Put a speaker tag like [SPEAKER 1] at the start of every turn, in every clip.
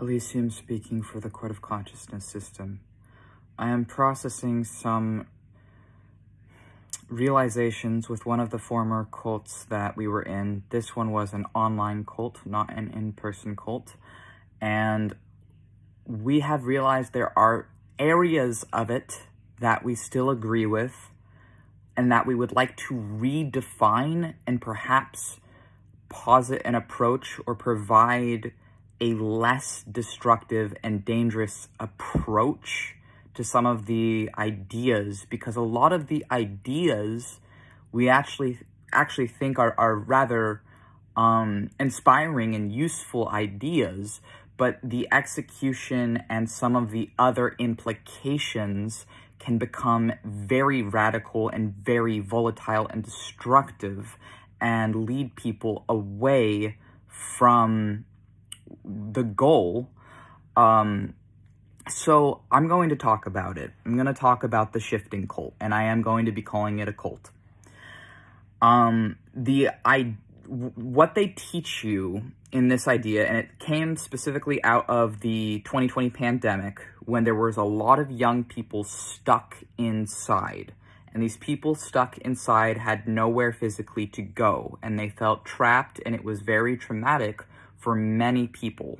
[SPEAKER 1] Elysium speaking for the Court of Consciousness system. I am processing some realizations with one of the former cults that we were in. This one was an online cult, not an in-person cult. And we have realized there are areas of it that we still agree with and that we would like to redefine and perhaps posit an approach or provide a less destructive and dangerous approach to some of the ideas, because a lot of the ideas we actually think are rather inspiring and useful ideas, but the execution and some of the other implications can become very radical and very volatile and destructive and lead people away from the goal. So I'm going to talk about it. I'm going to talk about the shifting cult, and I am going to be calling it a cult. What they teach you in this idea, and it came specifically out of the 2020 pandemic, when there was a lot of young people stuck inside. And these people stuck inside had nowhere physically to go, and they felt trapped, and it was very traumatic for many people.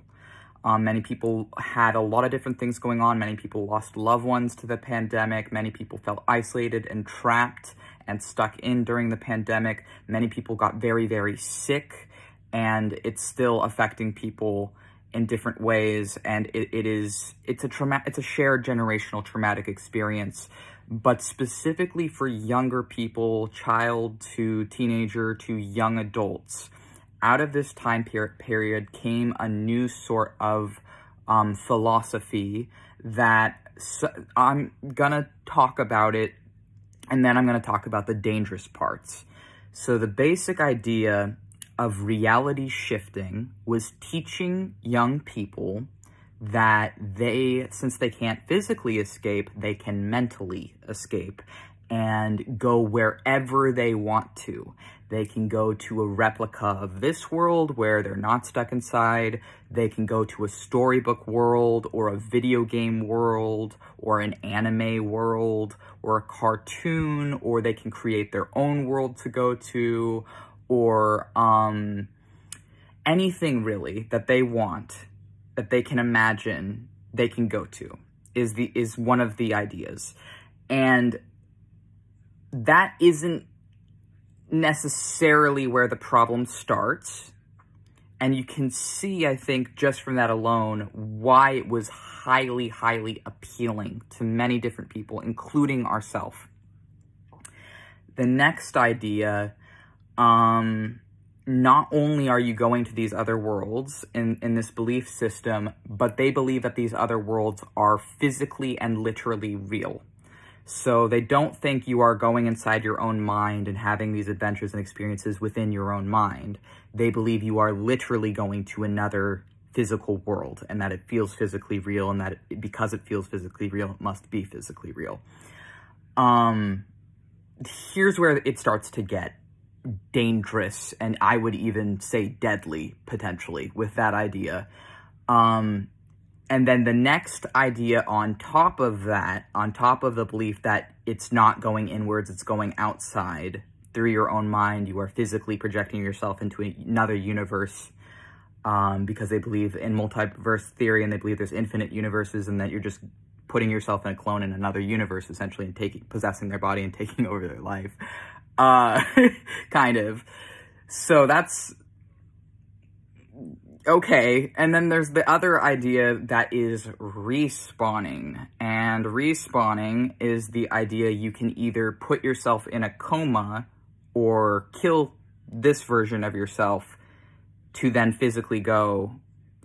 [SPEAKER 1] Many people had a lot of different things going on. Many people lost loved ones to the pandemic. Many people felt isolated and trapped and stuck in during the pandemic. Many people got very, very sick, and it's still affecting people in different ways. And it's a shared generational traumatic experience, but specifically for younger people, child to teenager to young adults. Out of this time period came a new sort of philosophy that I'm gonna talk about it, and then I'm gonna talk about the dangerous parts. So the basic idea of reality shifting was teaching young people that since they can't physically escape, they can mentally escape and go wherever they want to. They can go to a replica of this world where they're not stuck inside. They can go to a storybook world or a video game world or an anime world or a cartoon, or they can create their own world to go to, or anything really that they want, that they can imagine, they can go to, is one of the ideas. And that isn't necessarily where the problem starts. And you can see, I think, just from that alone, why it was highly, highly appealing to many different people, including ourselves. The next idea, not only are you going to these other worlds in this belief system, but they believe that these other worlds are physically and literally real. So they don't think you are going inside your own mind and having these adventures and experiences within your own mind. They believe you are literally going to another physical world, and that it feels physically real, and that because it feels physically real, it must be physically real. Here's where it starts to get dangerous, and I would even say deadly, potentially, with that idea. And then the next idea on top of that, on top of the belief that it's not going inwards, it's going outside through your own mind, you are physically projecting yourself into another universe, because they believe in multiverse theory, and they believe there's infinite universes, and that you're just putting yourself in a clone in another universe, essentially, and possessing their body and taking over their life. Kind of. So that's okay. And then there's the other idea that is respawning. And respawning is the idea you can either put yourself in a coma or kill this version of yourself to then physically go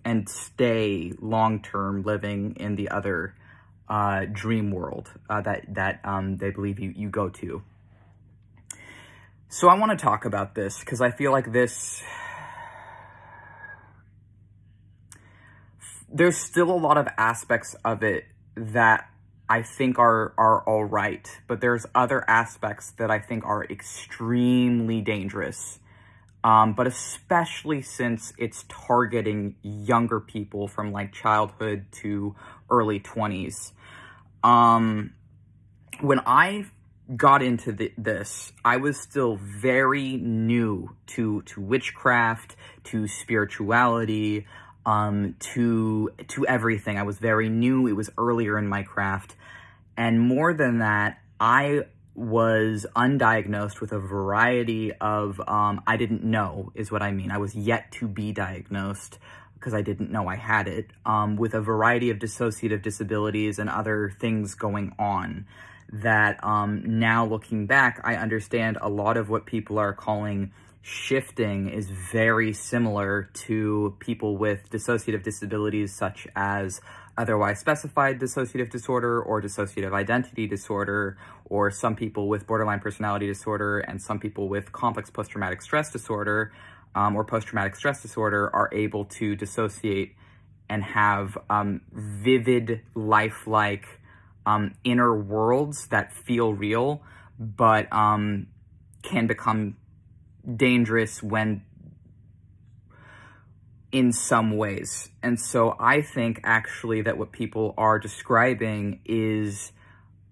[SPEAKER 1] and stay long-term living in the other dream world that they believe you go to. So I want to talk about this because I feel like there's still a lot of aspects of it that I think are all right, but there's other aspects that I think are extremely dangerous. but especially since it's targeting younger people from like childhood to early 20s. When I got into this, I was still very new to witchcraft, to spirituality, to everything. I was very new. It was earlier in my craft. And more than that, I was undiagnosed with a variety of, I didn't know is what I mean. I was yet to be diagnosed because I didn't know I had it, with a variety of dissociative disabilities and other things going on that, now looking back, I understand a lot of what people are calling shifting is very similar to people with dissociative disabilities such as otherwise specified dissociative disorder or dissociative identity disorder, or some people with borderline personality disorder and some people with complex post-traumatic stress disorder, or post-traumatic stress disorder are able to dissociate and have vivid, lifelike inner worlds that feel real, but can become dangerous when in some ways. And so I think actually that what people are describing is,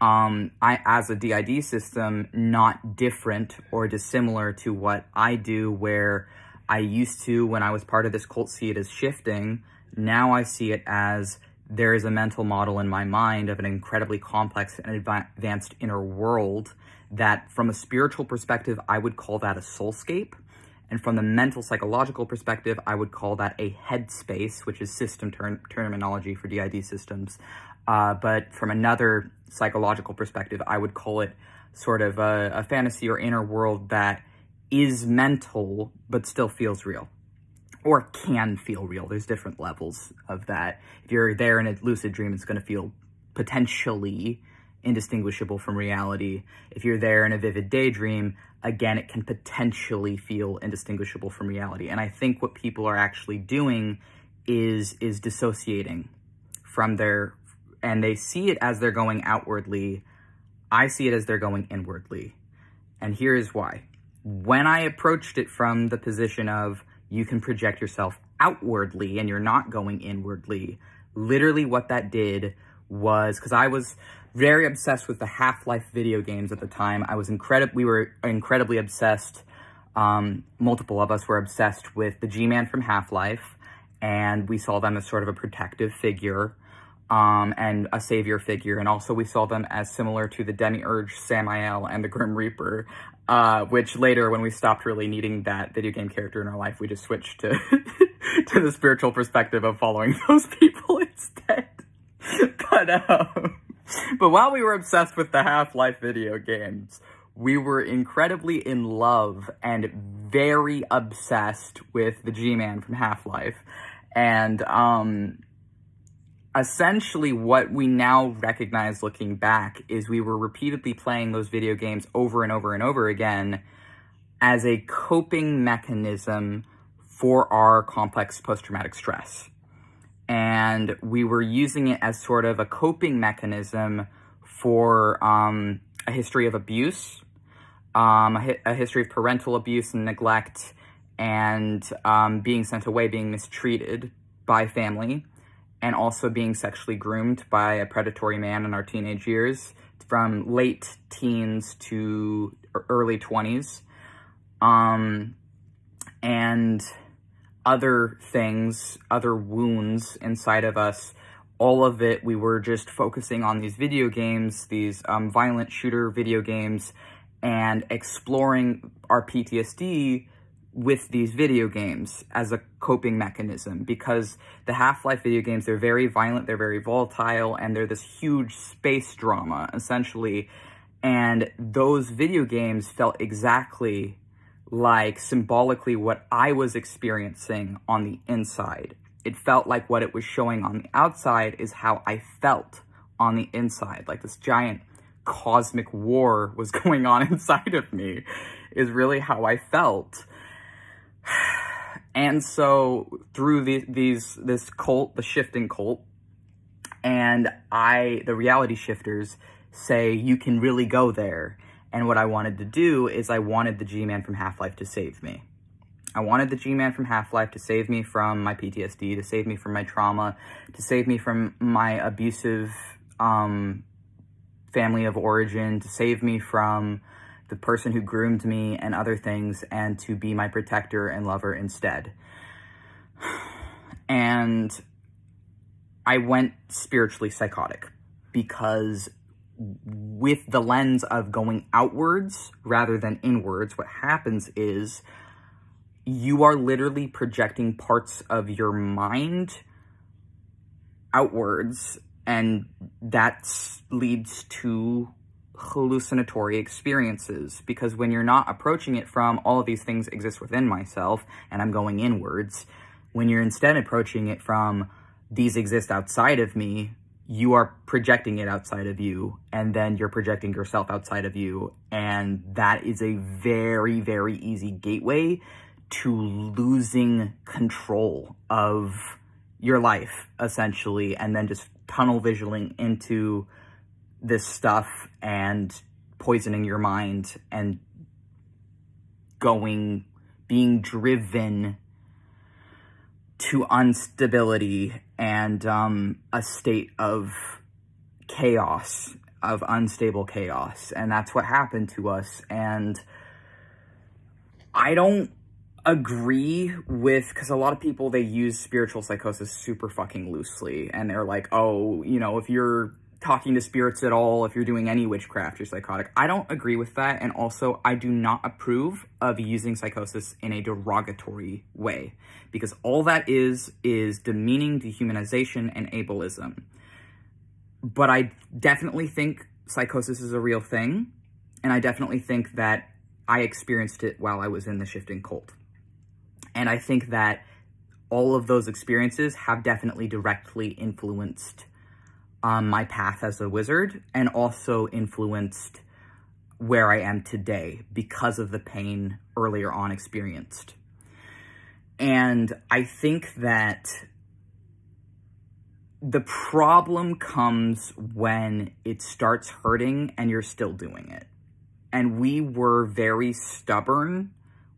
[SPEAKER 1] as a DID system, not different or dissimilar to what I do, where I used to, when I was part of this cult, see it as shifting. Now I see it as there is a mental model in my mind of an incredibly complex and advanced inner world that, from a spiritual perspective, I would call that a soulscape. And from the mental psychological perspective, I would call that a headspace, which is system terminology for DID systems. But from another psychological perspective, I would call it sort of a fantasy or inner world that is mental, but still feels real. Or can feel real. There's different levels of that. If you're there in a lucid dream, it's going to feel potentially indistinguishable from reality. If you're there in a vivid daydream, again, it can potentially feel indistinguishable from reality. And I think what people are actually doing is dissociating from their, and they see it as they're going outwardly. I see it as they're going inwardly. And here is why. When I approached it from the position of you can project yourself outwardly and you're not going inwardly, literally what that did was, because I was very obsessed with the Half-Life video games at the time. We were incredibly obsessed. Multiple of us were obsessed with the G-Man from Half-Life, and we saw them as sort of a protective figure, and a savior figure. And also we saw them as similar to the Demiurge, Samael, and the Grim Reaper, which later, when we stopped really needing that video game character in our life, we just switched to, to the spiritual perspective of following those people instead. But while we were obsessed with the Half-Life video games, we were incredibly in love and very obsessed with the G-Man from Half-Life. And essentially what we now recognize looking back is we were repeatedly playing those video games over and over and over again as a coping mechanism for our complex post-traumatic stress. And we were using it as sort of a coping mechanism for a history of abuse, a history of parental abuse and neglect, and being sent away, being mistreated by family, and also being sexually groomed by a predatory man in our teenage years, from late teens to early 20s. And other things, other wounds inside of us, all of it, we were just focusing on these video games, these violent shooter video games, and exploring our PTSD with these video games as a coping mechanism. Because the Half-Life video games, they're very violent, they're very volatile, and they're this huge space drama, essentially. And those video games felt exactly like symbolically what I was experiencing on the inside. It felt like what it was showing on the outside is how I felt on the inside. Like this giant cosmic war was going on inside of me, is really how I felt. And so through this cult, the shifting cult, and the reality shifters say you can really go there. And what I wanted to do is I wanted the G-Man from Half-Life to save me. I wanted the G-Man from Half-Life to save me from my PTSD, to save me from my trauma, to save me from my abusive family of origin, to save me from the person who groomed me and other things, and to be my protector and lover instead. And I went spiritually psychotic because with the lens of going outwards rather than inwards, what happens is you are literally projecting parts of your mind outwards, and that leads to hallucinatory experiences, because when you're not approaching it from all of these things exist within myself and I'm going inwards, when you're instead approaching it from these exist outside of me, you are projecting it outside of you, and then you're projecting yourself outside of you, and that is a very, very easy gateway to losing control of your life, essentially, and then just tunnel visioning into this stuff and poisoning your mind and being driven to instability and a state of chaos, of unstable chaos. And that's what happened to us. And I don't agree with, because a lot of people, they use spiritual psychosis super fucking loosely, and they're like, oh, you know, if you're talking to spirits at all, if you're doing any witchcraft, you're psychotic. I don't agree with that, and also I do not approve of using psychosis in a derogatory way, because all that is demeaning, dehumanization, and ableism. But I definitely think psychosis is a real thing, and I definitely think that I experienced it while I was in the shifting cult. And I think that all of those experiences have definitely directly influenced my path as a wizard, and also influenced where I am today because of the pain earlier on experienced. And I think that the problem comes when it starts hurting and you're still doing it. And we were very stubborn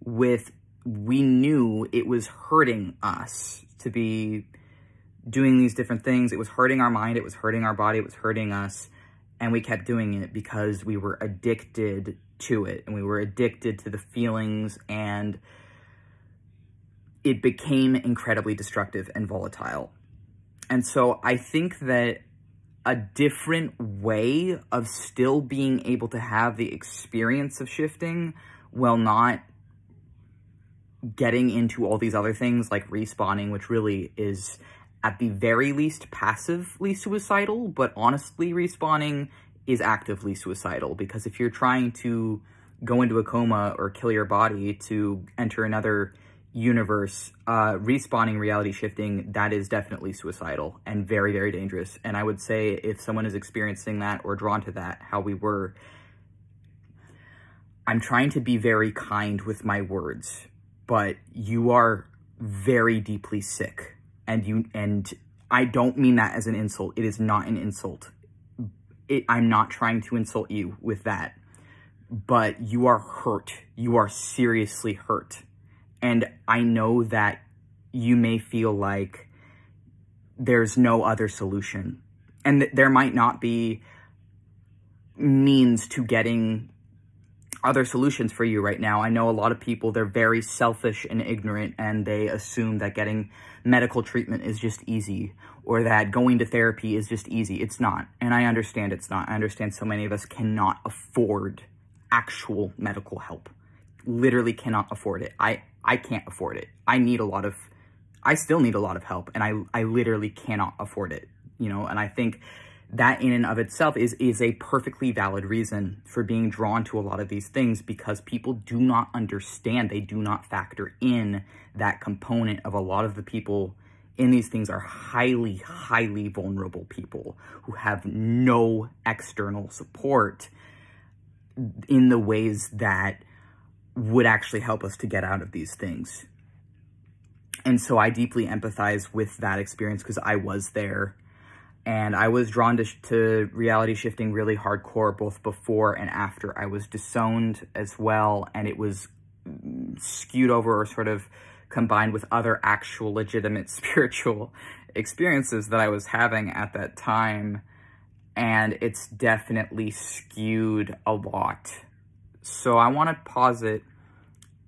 [SPEAKER 1] with, we knew it was hurting us to be doing these different things. It was hurting our mind, it was hurting our body, it was hurting us. And we kept doing it because we were addicted to it. And we were addicted to the feelings, and it became incredibly destructive and volatile. And so I think that a different way of still being able to have the experience of shifting while not getting into all these other things like respawning, which really is at the very least passively suicidal, but honestly respawning is actively suicidal, because if you're trying to go into a coma or kill your body to enter another universe, respawning, reality shifting, that is definitely suicidal and very, very dangerous. And I would say if someone is experiencing that or drawn to that, how we were, I'm trying to be very kind with my words, but you are very deeply sick. And I don't mean that as an insult. It is not an insult. I'm not trying to insult you with that, but you are hurt. You are seriously hurt. And I know that you may feel like there's no other solution, and there might not be means to getting other solutions for you right now. I know a lot of people, they're very selfish and ignorant, and they assume that getting medical treatment is just easy, or that going to therapy is just easy. It's not. And I understand it's not. I understand so many of us cannot afford actual medical help. Literally cannot afford it. I can't afford it. I still need a lot of help, and I literally cannot afford it, you know. And I think that in and of itself is a perfectly valid reason for being drawn to a lot of these things, because people do not understand, they do not factor in that component of a lot of the people in these things are highly, highly vulnerable people who have no external support in the ways that would actually help us to get out of these things. And so I deeply empathize with that experience, because I was there. And I was drawn to reality shifting really hardcore, both before and after I was disowned as well. And it was skewed over or sort of combined with other actual legitimate spiritual experiences that I was having at that time. And it's definitely skewed a lot. So I want to posit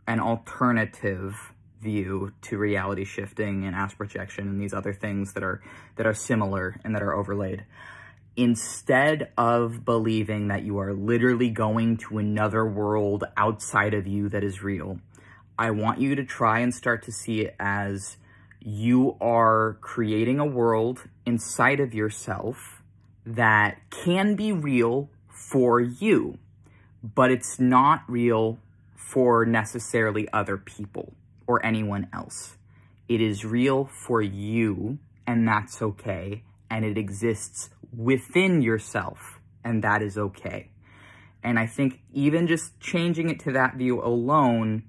[SPEAKER 1] an alternative view to reality shifting and astral projection and these other things that are similar and that are overlaid. Instead of believing that you are literally going to another world outside of you that is real, I want you to try and start to see it as you are creating a world inside of yourself that can be real for you, but it's not real for necessarily other people or anyone else. It is real for you, and that's okay, and it exists within yourself, and that is okay. And I think even just changing it to that view alone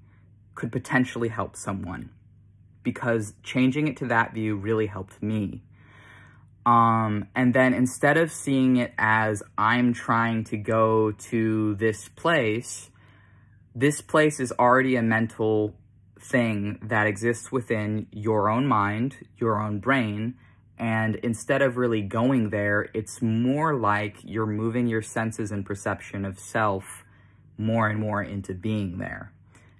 [SPEAKER 1] could potentially help someone, because changing it to that view really helped me. And then instead of seeing it as I'm trying to go to this place is already a mental thing that exists within your own mind, your own brain, and instead of really going there, it's more like you're moving your senses and perception of self more and more into being there.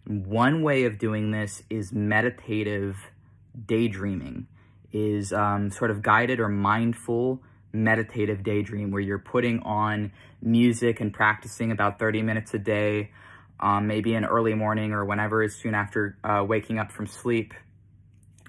[SPEAKER 1] One way of doing this is meditative daydreaming, is sort of guided or mindful meditative daydream, where you're putting on music and practicing about 30 minutes a day, maybe in early morning or whenever is soon after waking up from sleep,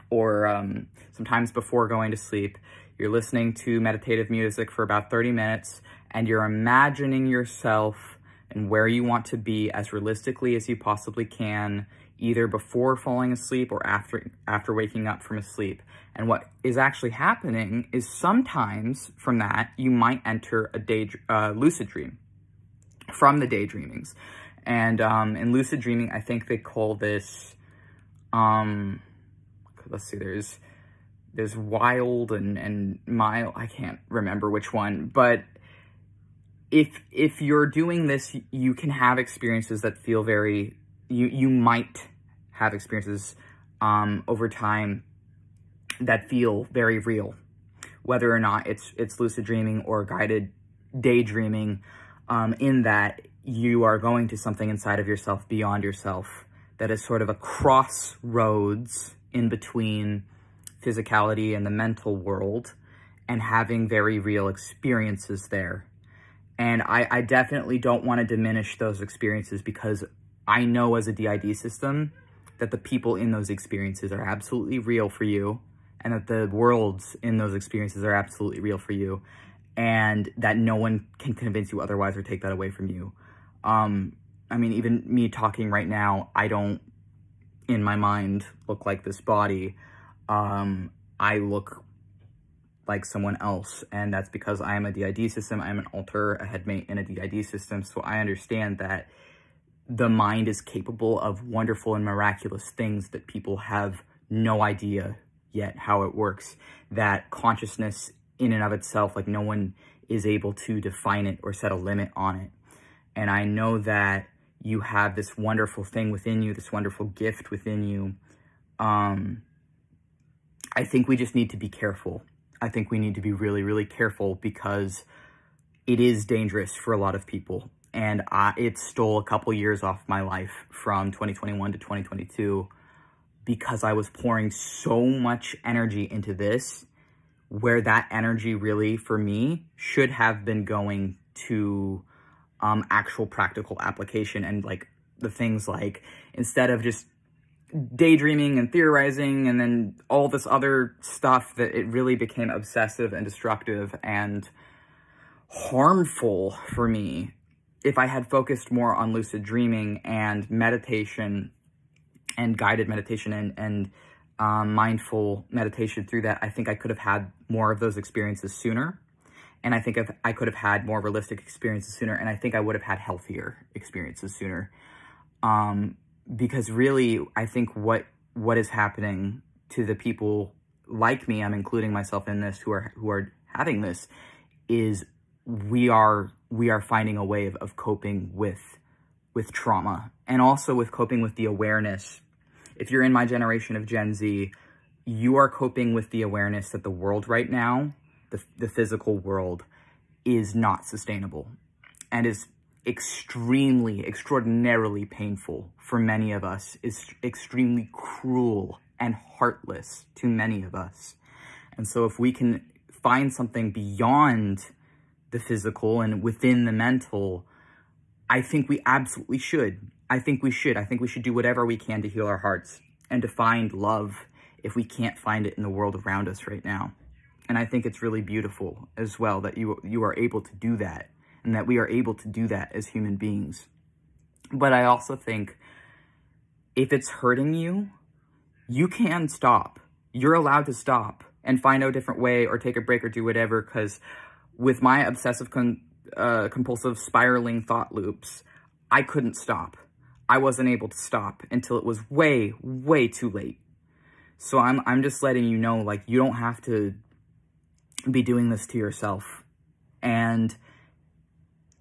[SPEAKER 1] or sometimes before going to sleep. You're listening to meditative music for about 30 minutes, and you're imagining yourself and where you want to be as realistically as you possibly can, either before falling asleep or after waking up from a sleep. And what is actually happening is sometimes from that, you might enter a lucid dream from the daydreamings. And in lucid dreaming, I think they call this, let's see, there's wild and mild, I can't remember which one, but if you're doing this, you can have experiences that feel very, you might have experiences over time that feel very real, whether or not it's lucid dreaming or guided daydreaming, in that you are going to something inside of yourself, beyond yourself, that is sort of a crossroads in between physicality and the mental world, and having very real experiences there. And I definitely don't want to diminish those experiences, because I know as a DID system that the people in those experiences are absolutely real for you, and that the worlds in those experiences are absolutely real for you, and that no one can convince you otherwise or take that away from you. I mean, even me talking right now, I don't, in my mind, look like this body. I look like someone else, and that's because I am a DID system. I'm an alter, a headmate in a DID system, so I understand that the mind is capable of wonderful and miraculous things that people have no idea yet how it works. That consciousness in and of itself, like, no one is able to define it or set a limit on it. And I know that you have this wonderful thing within you, this wonderful gift within you. I think we just need to be careful. I think we need to be really, really careful, because it is dangerous for a lot of people. And it stole a couple years off my life from 2021 to 2022, because I was pouring so much energy into this, where that energy really, for me, should have been going to actual practical application, and like the things like, instead of just daydreaming and theorizing and then all this other stuff, that it really became obsessive and destructive and harmful for me. If I had focused more on lucid dreaming and meditation and guided meditation and mindful meditation through that, I think I could have had more of those experiences sooner. And I think if I could have had more realistic experiences sooner, and I think I would have had healthier experiences sooner. Because really, I think what is happening to the people like me, I'm including myself in this, who are having this, is we are finding a way of coping with trauma and also with coping with the awareness. If you're in my generation of Gen Z, you are coping with the awareness that the world right now, the physical world, is not sustainable and is extraordinarily painful for many of us, is extremely cruel and heartless to many of us. And so if we can find something beyond the physical and within the mental, I think we absolutely should. I think we should do whatever we can to heal our hearts and to find love if we can't find it in the world around us right now. And I think it's really beautiful as well that you are able to do that, and that we are able to do that as human beings. But I also think if it's hurting you, you can stop. You're allowed to stop and find a different way or take a break or do whatever, because with my obsessive compulsive spiraling thought loops, I couldn't stop. I wasn't able to stop until it was way, way too late. So I'm just letting you know, like, you don't have to be doing this to yourself. And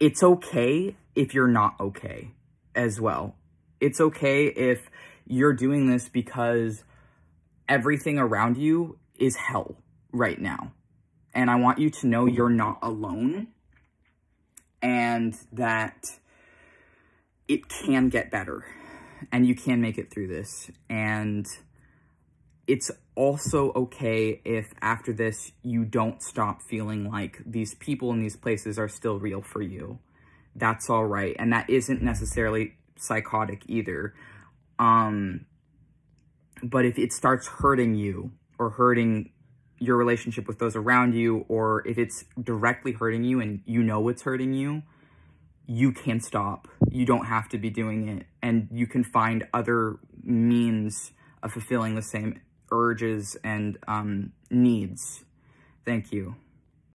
[SPEAKER 1] it's okay if you're not okay as well. It's okay if you're doing this because everything around you is hell right now. And I want you to know you're not alone, and that it can get better and you can make it through this. And it's also okay if after this you don't stop feeling like these people and these places are still real for you. That's all right. And that isn't necessarily psychotic either. But if it starts hurting you or hurting your relationship with those around you, or if it's directly hurting you and you know it's hurting you, you can stop. You don't have to be doing it. And you can find other means of fulfilling the same urges and needs. Thank you.